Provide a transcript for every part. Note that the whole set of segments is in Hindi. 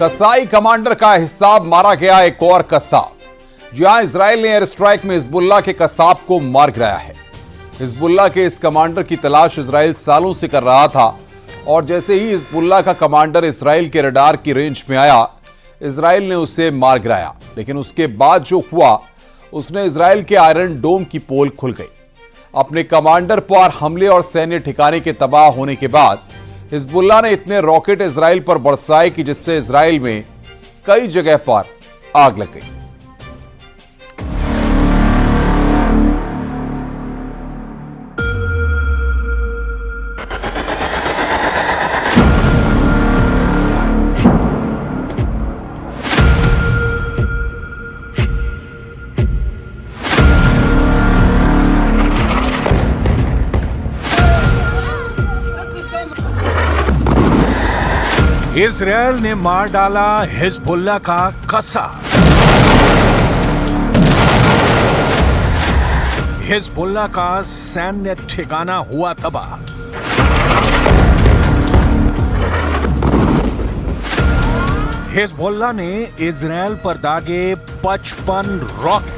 कसाई कमांडर का हिसाब मारा गया एक और कसाब। जहां इजराइल ने एयर स्ट्राइक में हिजबुल्लाह के कसाब को मार गिराया है। हिजबुल्लाह के इस कमांडर की तलाश इजराइल सालों से कर रहा था और जैसे ही हिजबुल्लाह का कमांडर इजराइल के रडार की रेंज में आया, इजराइल ने उसे मार गिराया। लेकिन उसके बाद जो हुआ, उसने इजराइल के आयरन डोम की पोल खुल गई। अपने कमांडर पर हमले और सैन्य ठिकाने के तबाह होने के बाद हिजबुल्लाह ने इतने रॉकेट इजराइल पर बरसाए कि जिससे इजराइल में कई जगह पर आग लग गई। इजराइल ने मार डाला हिजबुल्लाह का कसाब। हिजबुल्लाह का सैन्य ठिकाना हुआ तबाह। हिजबुल्लाह ने इजराइल पर दागे 55 रॉकेट।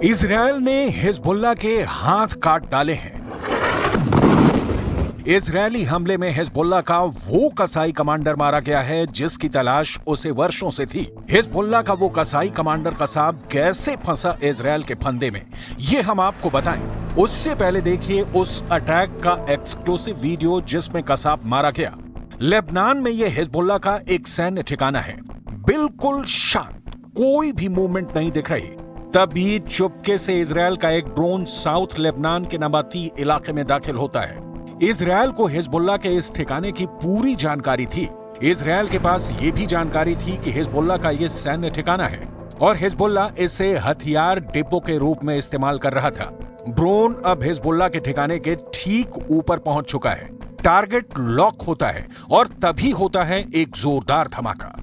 इजराइल ने हिजबुल्लाह के हाथ काट डाले हैं। इजरायली हमले में हिजबुल्लाह का वो कसाई कमांडर मारा गया है जिसकी तलाश उसे वर्षों से थी। हिजबुल्लाह का वो कसाई कमांडर कसाब कैसे फंसा इजराइल के फंदे में, ये हम आपको बताएं। उससे पहले देखिए उस अटैक का एक्सक्लूसिव वीडियो जिसमें कसाब मारा गया। लेबनान में यह हिजबुल्लाह का एक सैन्य ठिकाना है, बिल्कुल शांत, कोई भी मूवमेंट नहीं दिख रही। तभी चुपके से इजराइल का एक ड्रोन साउथ लेबनान के नबाती इलाके में दाखिल होता है। इजराइल को हिजबुल्लाह के इस ठिकाने की पूरी जानकारी थी। इजराइल के पास यह भी जानकारी थी कि हिजबुल्लाह का यह सैन्य ठिकाना है और हिजबुल्लाह इसे हथियार डिपो के रूप में इस्तेमाल कर रहा था। ड्रोन अब हिजबुल्लाह के ठिकाने के ठीक ऊपर पहुंच चुका है। टारगेट लॉक होता है और तभी होता है एक जोरदार धमाका।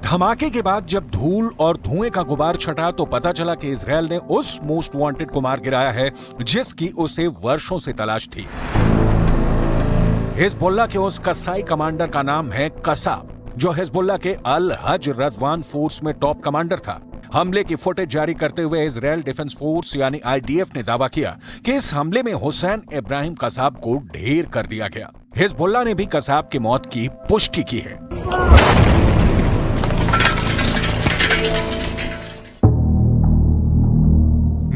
धमाके के बाद जब धूल और धुएं का गुबार छटा तो पता चला कि इजराइल ने उस मोस्ट वांटेड को मार गिराया है जिसकी उसे वर्षों से तलाश थी। हिजबुल्लाह के उस कसाई कमांडर का नाम है कसाब, जो हिजबुल्लाह के अल हज रदवान फोर्स में टॉप कमांडर था। हमले की फुटेज जारी करते हुए इजराइल डिफेंस फोर्स यानी आईडीएफ ने दावा किया कि इस हमले में हुसैन इब्राहिम कसाब को ढेर कर दिया गया। हिजबुल्लाह ने भी कसाब की मौत की पुष्टि की है।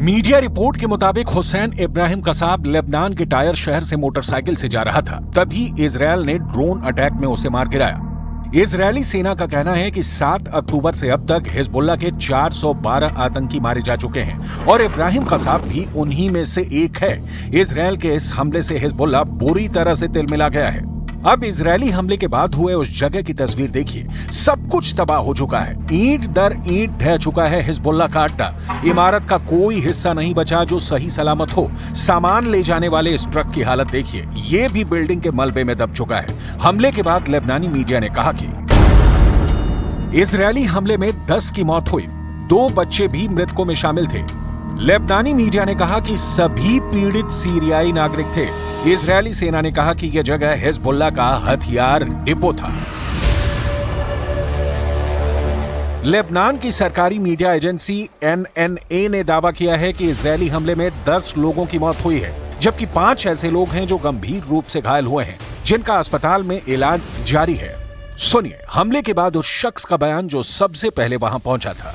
मीडिया रिपोर्ट के मुताबिक हुसैन इब्राहिम कसाब लेबनान के टायर शहर से मोटरसाइकिल से जा रहा था, तभी इजराइल ने ड्रोन अटैक में उसे मार गिराया। इजरायली सेना का कहना है कि 7 अक्टूबर से अब तक हिजबुल्लाह के 412 आतंकी मारे जा चुके हैं और इब्राहिम कसाब भी उन्हीं में से एक है। इजराइल के इस हमले से हिजबुल्लाह बुरी तरह से तिलमिला गया है। अब इजरायली हमले के बाद हुए उस जगह की तस्वीर देखिए, सब कुछ तबाह हो चुका है। ईंट दर ईंट ढह चुका है हिजबुल्लाह का अड्डा। इमारत का कोई हिस्सा नहीं बचा जो सही सलामत हो। सामान ले जाने वाले इस ट्रक की हालत देखिए, ये भी बिल्डिंग के मलबे में दब चुका है। हमले के बाद लेबनानी मीडिया ने कहा कि इजरायली हमले में 10 की मौत हुई, 2 बच्चे भी मृतकों में शामिल थे। लेबनानी मीडिया ने कहा कि सभी पीड़ित सीरियाई नागरिक थे। इजरायली सेना ने कहा कि यह जगह हिजबुल्लाह का हथियार डिपो था। लेबनान की सरकारी मीडिया एजेंसी एनएनए ने दावा किया है कि इजरायली हमले में 10 लोगों की मौत हुई है, जबकि 5 ऐसे लोग हैं जो गंभीर रूप से घायल हुए हैं, जिनका अस्पताल में इलाज जारी है। सुनिए हमले के बाद उस शख्स का बयान जो सबसे पहले वहां पहुंचा था।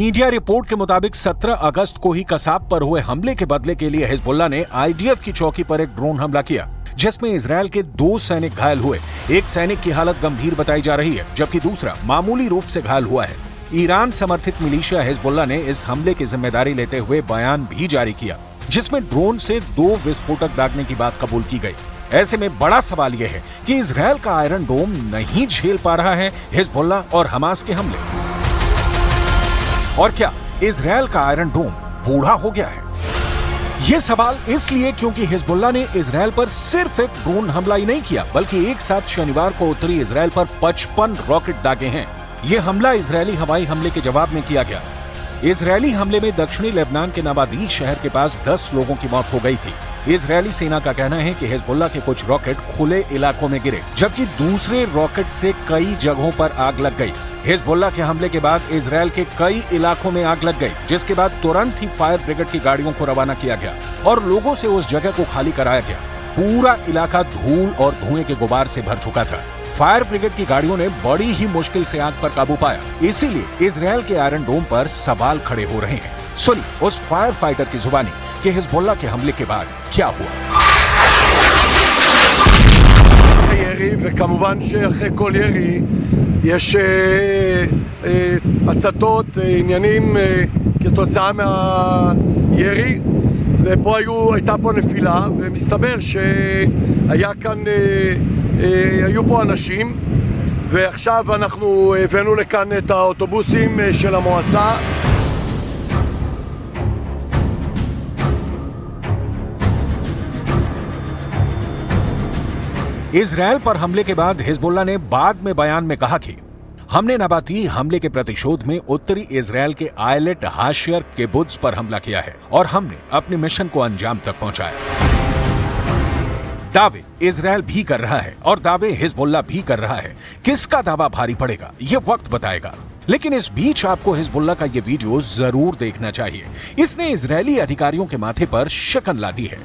मीडिया रिपोर्ट के मुताबिक 17 अगस्त को ही कसाब पर हुए हमले के बदले के लिए हिजबुल्लाह ने आईडीएफ की चौकी पर एक ड्रोन हमला किया, जिसमें इजरायल के 2 सैनिक घायल हुए। एक सैनिक की हालत गंभीर बताई जा रही है, जबकि दूसरा मामूली रूप से घायल हुआ है। ईरान समर्थित मिलिशिया हिजबुल्लाह ने इस हमले की जिम्मेदारी लेते हुए बयान भी जारी किया, जिसमें ड्रोन से 2 विस्फोटक दागने की बात कबूल की गई। ऐसे में बड़ा सवाल यह है कि इजरायल का आयरन डोम नहीं झेल पा रहा है हिजबुल्लाह और हमास के हमले। और क्या इजरायल का आयरन डोम बूढ़ा हो गया है? यह सवाल इसलिए क्योंकि हिजबुल्लाह ने इजरायल पर सिर्फ एक ड्रोन हमला ही नहीं किया, बल्कि एक साथ शनिवार को उत्तरी इजरायल पर 55 रॉकेट दागे हैं। यह हमला इजरायली हवाई हमले के जवाब में किया गया। इजरायली हमले में दक्षिणी लेबनान के नबादीज शहर के पास 10 लोगों की मौत हो गई थी। इजरायली सेना का कहना है कि हिजबुल्लाह के कुछ रॉकेट खुले इलाकों में गिरे, जबकि दूसरे रॉकेट से कई जगहों पर आग लग गई। हिजबुल्लाह के हमले के बाद इजरायल के कई इलाकों में आग लग गई, जिसके बाद तुरंत ही फायर ब्रिगेड की गाड़ियों को रवाना किया गया और लोगों से उस जगह को खाली कराया गया। पूरा इलाका धूल और धुएं के गुबार से भर चुका था। फायर ब्रिगेड की गाड़ियों ने बड़ी ही मुश्किल से आग पर काबू पाया। इसीलिए इजरायल के आयरन डोम पर सवाल खड़े हो रहे हैं। सुनिए उस फायर फाइटर की जुबानी कि हिजबुल्लाह के हमले के बाद क्या हुआ। ירי, וכמובן שאחרי כל ירי יש הצתות, עניינים כתוצאה מהירי, ופה הייתה פה נפילה, ומסתבר היו פה אנשים, ועכשיו אנחנו הבאנו לכאן את האוטובוסים של המועצה. इजरायल पर हमले के बाद हिजबुल्लाह ने बाद में बयान में कहा कि हमने नबाती हमले के प्रतिशोध में उत्तरी इजरायल के आयलेट हाशियर किबुत्ज पर हमला किया है और हमने अपने मिशन को अंजाम तक पहुंचाया। दावे इजरायल भी कर रहा है और दावे हिजबुल्लाह भी कर रहा है। किसका दावा भारी पड़ेगा ये वक्त बताएगा, लेकिन इस बीच आपको हिजबुल्लाह का ये वीडियो जरूर देखना चाहिए। इसने इजरायली अधिकारियों के माथे पर शिकन ला दी है।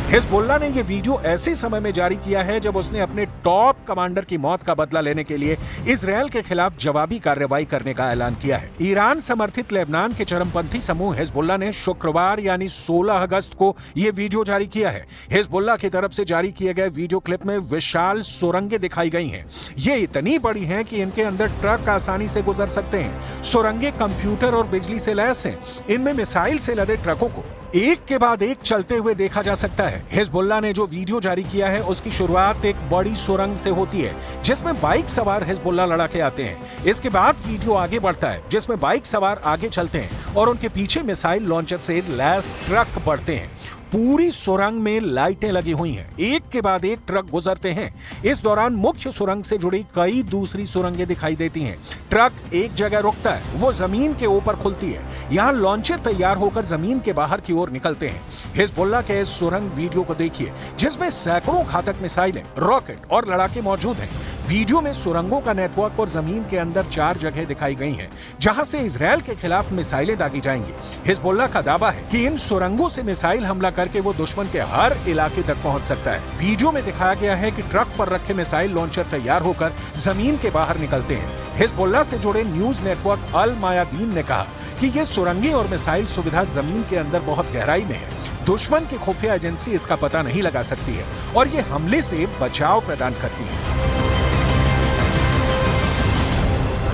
हिजबुल्लाह ने यह वीडियो ऐसे समय में जारी किया है जब उसने अपने टॉप कमांडर की मौत का बदला लेने के लिए इजरायल के खिलाफ जवाबी कार्रवाई करने का ऐलान किया है। ईरान समर्थित लेबनान के चरमपंथी समूह हिजबुल्लाह ने शुक्रवार यानी 16 अगस्त को यह वीडियो जारी किया है। हिजबुल्लाह की तरफ से जारी किए गए वीडियो क्लिप में विशाल सुरंगें दिखाई गई हैं। ये इतनी बड़ी हैं कि इनके अंदर ट्रक आसानी से गुजर सकते हैं। सुरंगें कंप्यूटर और बिजली से लैस हैं। इनमें मिसाइल से लदे ट्रकों को एक के बाद एक चलते हुए देखा जा सकता है। हिजबुल्लाह ने जो वीडियो जारी किया है उसकी शुरुआत एक बड़ी सुरंग से होती है जिसमें बाइक सवार हिजबुल्लाह लड़ाके आते हैं। इसके बाद वीडियो आगे बढ़ता है जिसमें बाइक सवार आगे चलते हैं और उनके पीछे मिसाइल लॉन्चर से लैस ट्रक बढ़ते हैं। पूरी सुरंग में लाइटें लगी हुई हैं। एक के बाद एक ट्रक गुजरते हैं। इस दौरान मुख्य सुरंग से जुड़ी कई दूसरी सुरंगें दिखाई देती हैं। ट्रक एक जगह रुकता है, वो जमीन के ऊपर खुलती है। यहाँ लॉन्चर तैयार होकर जमीन के बाहर की ओर निकलते हैं। हिजबुल्लाह के इस सुरंग वीडियो को देखिए जिसमें सैकड़ों घातक मिसाइलें, रॉकेट और लड़ाके मौजूद हैं। वीडियो में सुरंगों का नेटवर्क और जमीन के अंदर 4 जगह दिखाई गई हैं जहां से इजरायल के खिलाफ मिसाइलें दागी जाएंगी। हिजबुल्लाह का दावा है कि इन सुरंगों से मिसाइल हमला करके वो दुश्मन के हर इलाके तक पहुंच सकता है। वीडियो में दिखाया गया है कि ट्रक पर रखे मिसाइल लॉन्चर तैयार होकर जमीन के बाहर निकलते हैं। हिजबुल्लाह से जुड़े न्यूज नेटवर्क अल मायादीन ने कहा कि ये सुरंगें और मिसाइल सुविधा जमीन के अंदर बहुत गहराई में है। दुश्मन की खुफिया एजेंसी इसका पता नहीं लगा सकती है और ये हमले से बचाव प्रदान करती है।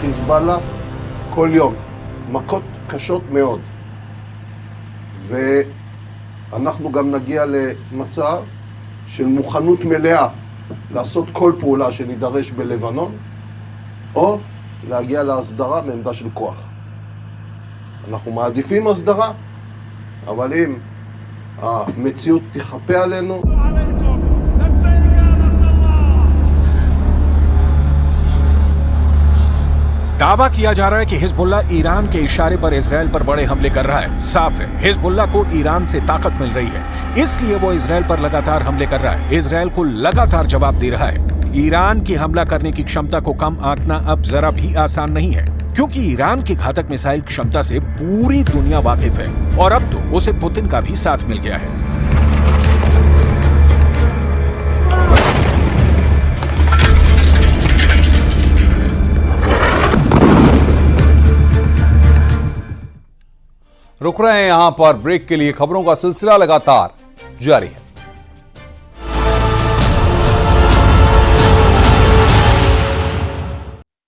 חיזבאללה כל יום, מכות קשות מאוד. ואנחנו גם נגיע למצב של מוכנות מלאה לעשות כל פעולה שנידרש בלבנון, או להגיע להסדרה מעמדה של כוח. אנחנו מעדיפים הסדרה, אבל אם המציאות תחפה עלינו, दावा किया जा रहा है कि हिजबुल्लाह ईरान के इशारे पर इजरायल पर बड़े हमले कर रहा है। साफ है हिजबुल्लाह को ईरान से ताकत मिल रही है, इसलिए वो इजरायल पर लगातार हमले कर रहा है, इजरायल को लगातार जवाब दे रहा है। ईरान की हमला करने की क्षमता को कम आंकना अब जरा भी आसान नहीं है, क्योंकि ईरान की घातक मिसाइल क्षमता से पूरी दुनिया वाकिफ है और अब तो उसे पुतिन का भी साथ मिल गया है। रुक रहे हैं यहां पर ब्रेक के लिए। खबरों का सिलसिला लगातार जारी है।